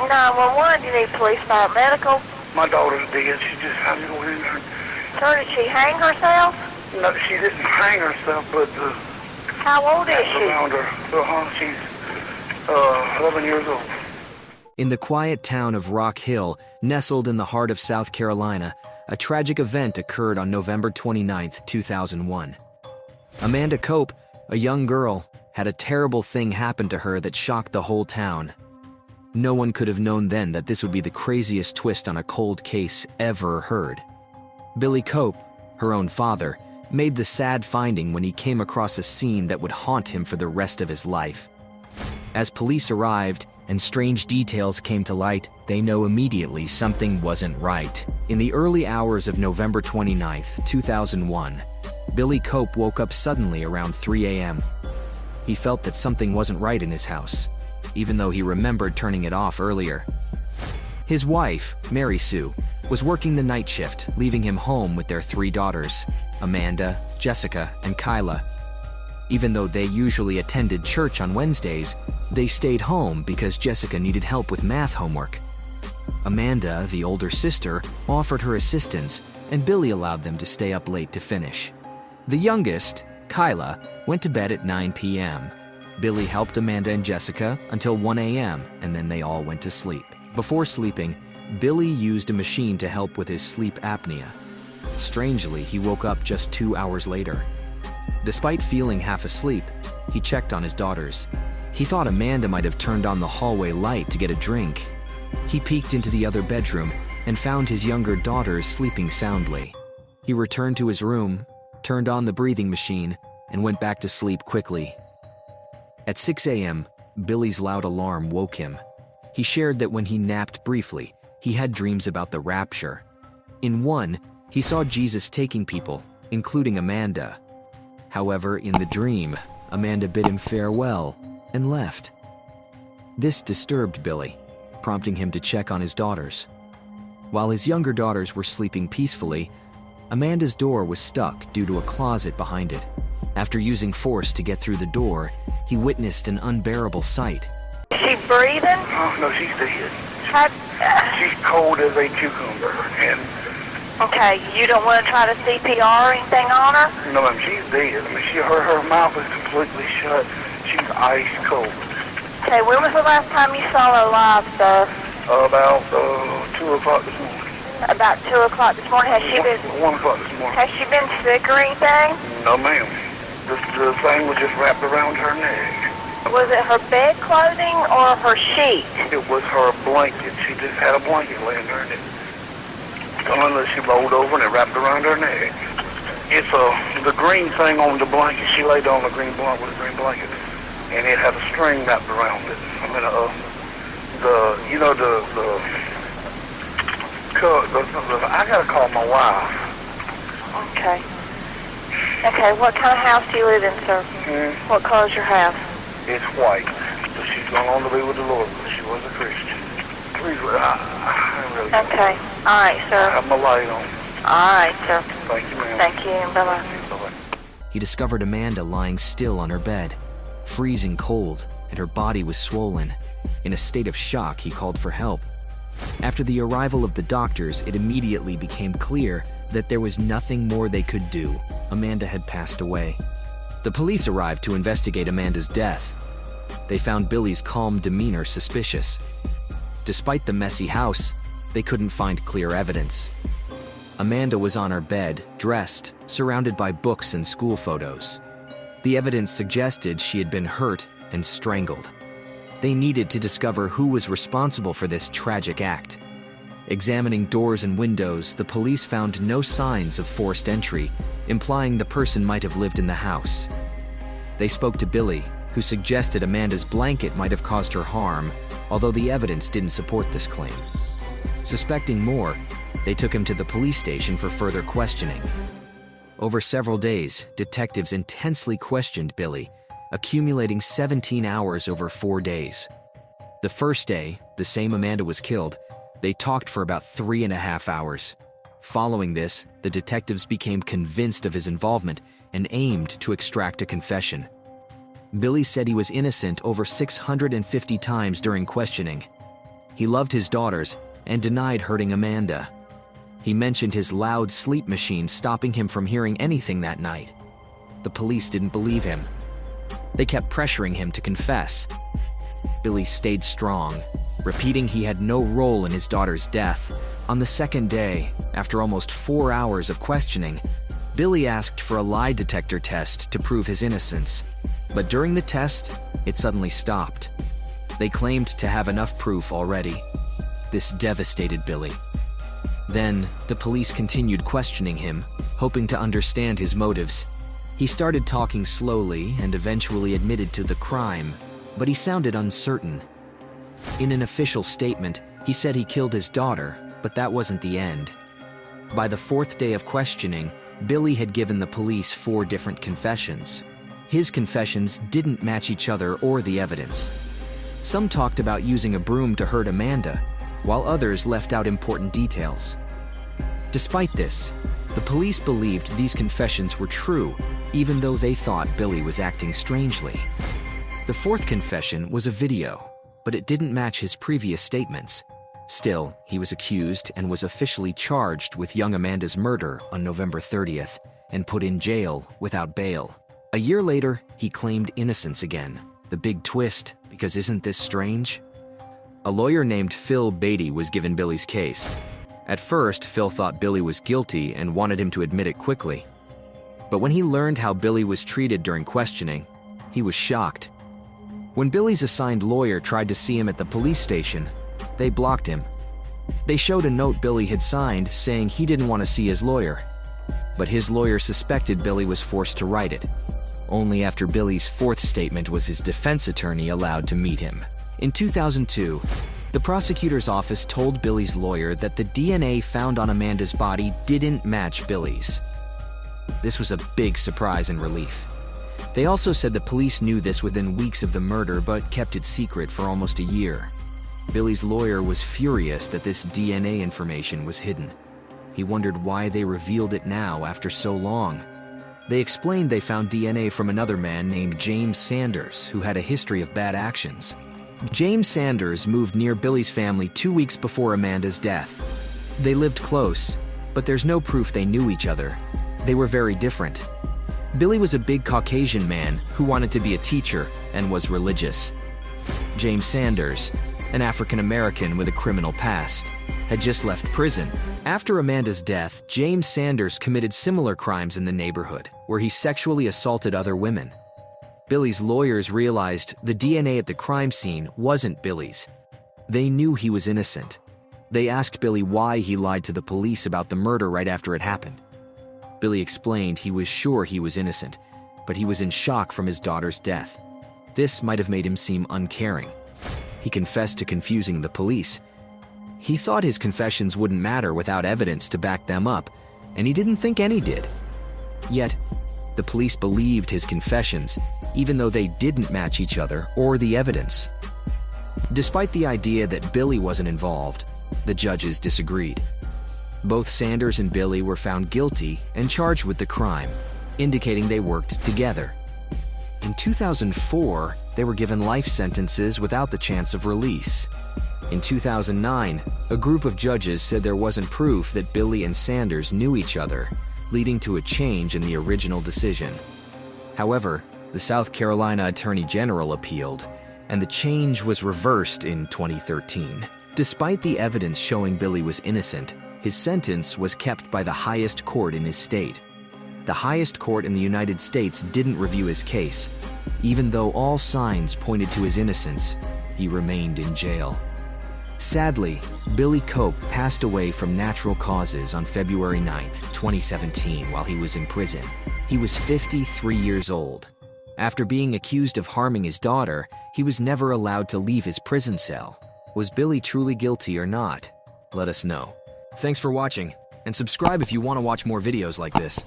911, do you need police, fire, medical? My daughter's dead. She just had me go in there. Sir, did she hang herself? No, she didn't hang herself, but How old is she? around her. She's 11 years old. In the quiet town of Rock Hill, nestled in the heart of South Carolina, a tragic event occurred on November 29, 2001. Amanda Cope, a young girl, had a terrible thing happen to her that shocked the whole town. No one could have known then that this would be the craziest twist on a cold case ever heard. Billy Cope, her own father, made the sad finding when he came across a scene that would haunt him for the rest of his life. As police arrived and strange details came to light, they know immediately something wasn't right. In the early hours of November 29, 2001, Billy Cope woke up suddenly around 3 a.m. He felt that something wasn't right in his house, even though he remembered turning it off earlier. His wife, Mary Sue, was working the night shift, leaving him home with their 3 daughters, Amanda, Jessica, and Kyla. Even though they usually attended church on Wednesdays, they stayed home because Jessica needed help with math homework. Amanda, the older sister, offered her assistance, and Billy allowed them to stay up late to finish. The youngest, Kyla, went to bed at 9 p.m. Billy helped Amanda and Jessica until 1 a.m., and then they all went to sleep. Before sleeping, Billy used a machine to help with his sleep apnea. Strangely, he woke up just 2 hours later. Despite feeling half asleep, he checked on his daughters. He thought Amanda might have turned on the hallway light to get a drink. He peeked into the other bedroom and found his younger daughters sleeping soundly. He returned to his room, turned on the breathing machine, and went back to sleep quickly. At 6 a.m., Billy's loud alarm woke him. He shared that when he napped briefly, he had dreams about the rapture. In one, he saw Jesus taking people, including Amanda. However, in the dream, Amanda bid him farewell and left. This disturbed Billy, prompting him to check on his daughters. While his younger daughters were sleeping peacefully, Amanda's door was stuck due to a closet behind it. After using force to get through the door, he witnessed an unbearable sight. Is she breathing? Oh, no, she's dead. How, She's cold as a cucumber, and okay, you don't want to try to CPR or anything on her? no, ma'am, she's dead. I mean, her mouth is completely shut. She's ice cold. Okay, when was the last time you saw her live, sir? About 2 o'clock this morning. About 2 o'clock this morning. Has she been 1 o'clock this morning. Has she been sick or anything? No, ma'am. The thing was just wrapped around her neck. Was it her bed clothing or her sheet? It was her blanket. She just had a blanket laying there, and she rolled over and it wrapped around her neck. It's the green thing on the blanket. She laid on the green blanket with a green blanket, and it had a string wrapped around it. I mean, I gotta call my wife. Okay. Okay, what kind of house do you live in, sir? What color's your house? It's white, but she's gone on to be with the Lord, but she was a Christian. Please, I really Okay. All right, I sir. have my light on. All right, sir. Thank you, ma'am. Thank you. Bye-bye. Bye-bye. He discovered Amanda lying still on her bed, freezing cold, and her body was swollen. In a state of shock, he called for help. After the arrival of the doctors, it immediately became clear that there was nothing more they could do. Amanda had passed away. The police arrived to investigate Amanda's death. They found Billy's calm demeanor suspicious. Despite the messy house, they couldn't find clear evidence. Amanda was on her bed, dressed, surrounded by books and school photos. The evidence suggested she had been hurt and strangled. They needed to discover who was responsible for this tragic act. Examining doors and windows, the police found no signs of forced entry, implying the person might have lived in the house. They spoke to Billy, who suggested Amanda's blanket might have caused her harm, although the evidence didn't support this claim. Suspecting more, they took him to the police station for further questioning. Over several days, detectives intensely questioned Billy, accumulating 17 hours over 4 days. The first day, the same Amanda was killed, they talked for about 3.5 hours. Following this, the detectives became convinced of his involvement and aimed to extract a confession. Billy said he was innocent over 650 times during questioning. He loved his daughters and denied hurting Amanda. He mentioned his loud sleep machine stopping him from hearing anything that night. The police didn't believe him. They kept pressuring him to confess. Billy stayed strong, repeating he had no role in his daughter's death. On the second day, after almost 4 hours of questioning, Billy asked for a lie detector test to prove his innocence. But during the test, it suddenly stopped. They claimed to have enough proof already. This devastated Billy. Then, the police continued questioning him, hoping to understand his motives. He started talking slowly and eventually admitted to the crime, but he sounded uncertain. In an official statement, he said he killed his daughter, but that wasn't the end. By the 4th day of questioning, Billy had given the police 4 different confessions. His confessions didn't match each other or the evidence. Some talked about using a broom to hurt Amanda, while others left out important details. Despite this, the police believed these confessions were true, even though they thought Billy was acting strangely. The 4th confession was a video, but it didn't match his previous statements. Still, he was accused and was officially charged with young Amanda's murder on November 30th and put in jail without bail. A year later, he claimed innocence again. The big twist, because isn't this strange? A lawyer named Phil Beatty was given Billy's case. At first, Phil thought Billy was guilty and wanted him to admit it quickly. But when he learned how Billy was treated during questioning, he was shocked. When Billy's assigned lawyer tried to see him at the police station, they blocked him. They showed a note Billy had signed saying he didn't want to see his lawyer. But his lawyer suspected Billy was forced to write it. Only after Billy's 4th statement was his defense attorney allowed to meet him. In 2002, the prosecutor's office told Billy's lawyer that the DNA found on Amanda's body didn't match Billy's. This was a big surprise and relief. They also said the police knew this within weeks of the murder but kept it secret for almost a year. Billy's lawyer was furious that this DNA information was hidden. He wondered why they revealed it now after so long. They explained they found DNA from another man named James Sanders, who had a history of bad actions. James Sanders moved near Billy's family 2 weeks before Amanda's death. They lived close, but there's no proof they knew each other. They were very different. Billy was a big Caucasian man who wanted to be a teacher and was religious. James Sanders, an African American with a criminal past, had just left prison. After Amanda's death, James Sanders committed similar crimes in the neighborhood, where he sexually assaulted other women. Billy's lawyers realized the DNA at the crime scene wasn't Billy's. They knew he was innocent. They asked Billy why he lied to the police about the murder right after it happened. Billy explained he was sure he was innocent, but he was in shock from his daughter's death. This might have made him seem uncaring. He confessed to confusing the police. He thought his confessions wouldn't matter without evidence to back them up, and he didn't think any did. Yet, the police believed his confessions, even though they didn't match each other or the evidence. Despite the idea that Billy wasn't involved, the judges disagreed. Both Sanders and Billy were found guilty and charged with the crime, indicating they worked together. In 2004, they were given life sentences without the chance of release. In 2009, a group of judges said there wasn't proof that Billy and Sanders knew each other, leading to a change in the original decision. However, the South Carolina Attorney General appealed, and the change was reversed in 2013. Despite the evidence showing Billy was innocent, his sentence was kept by the highest court in his state. The highest court in the United States didn't review his case. Even though all signs pointed to his innocence, he remained in jail. Sadly, Billy Cope passed away from natural causes on February 9, 2017, while he was in prison. He was 53 years old. After being accused of harming his daughter, he was never allowed to leave his prison cell. Was Billy truly guilty or not? Let us know. Thanks for watching, and subscribe if you want to watch more videos like this.